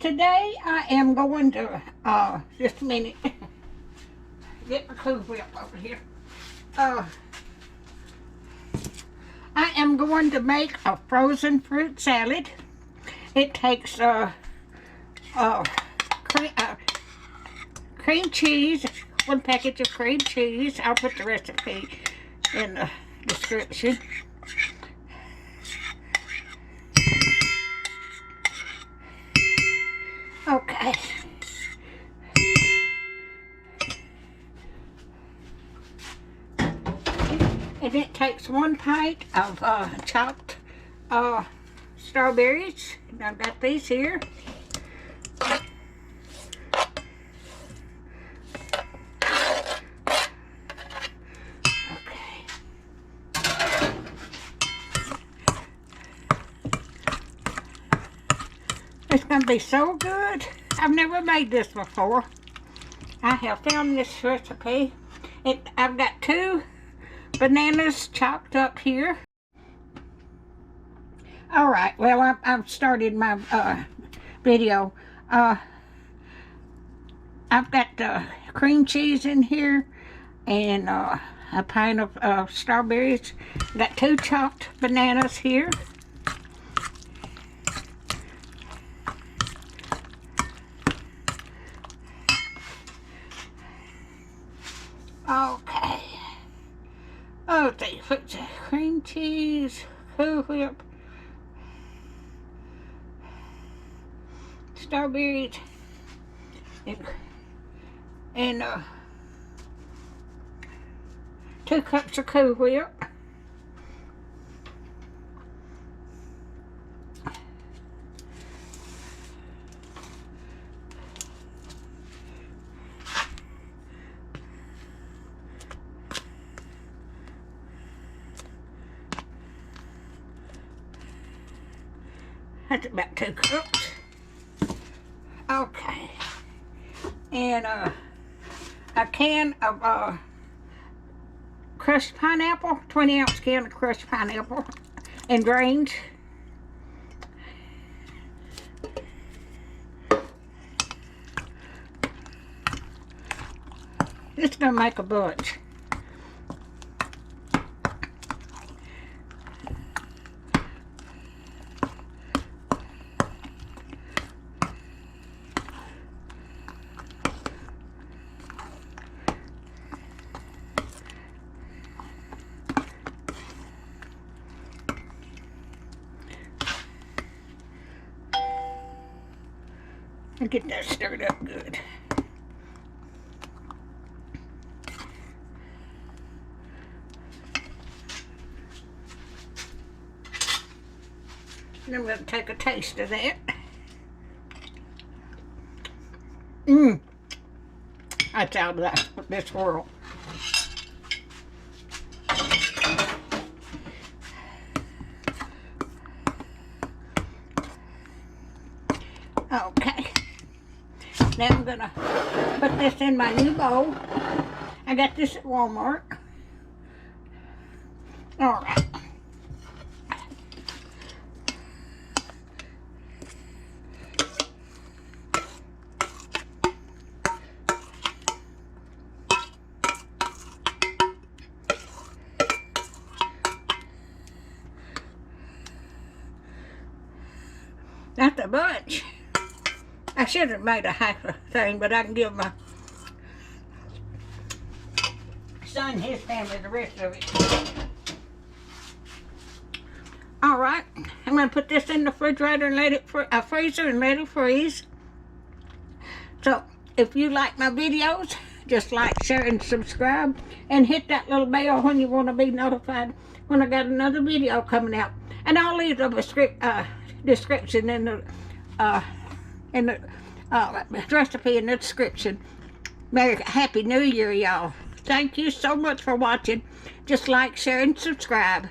Today I am going to, just a minute, get my Cool Whip over here. I am going to make a frozen fruit salad. It takes cream cheese, one package of cream cheese. I'll put the recipe in the description. Okay. And it takes 1 pint of chopped strawberries. And I've got these here. Okay. It's going to be so good. I've never made this before. I have found this recipe. I've got 2 bananas chopped up here. Alright, well, I've started my video. I've got cream cheese in here and a pint of strawberries. Got 2 chopped bananas here. Okay. Oh, they put the cream cheese, Cool Whip, strawberries, and 2 cups of Cool Whip. That's about 2 cups. Okay. And a can of crushed pineapple, 20-ounce can of crushed pineapple and drained. This is going to make a bunch. And get that stirred up good. And I'm going to take a taste of that. That's out of this world. Okay. Now I'm going to put this in my new bowl. I got this at Walmart. Alright. That's a bunch. I should have made a half a thing, but I can give my son and his family the rest of it. Alright, I'm going to put this in the refrigerator and let it freezer and let it freeze. So, if you like my videos, just like, share, and subscribe. And hit that little bell when you want to be notified when I got another video coming out. And I'll leave the description in the recipe in the description. Happy New Year, y'all. Thank you so much for watching. Just like, share, and subscribe.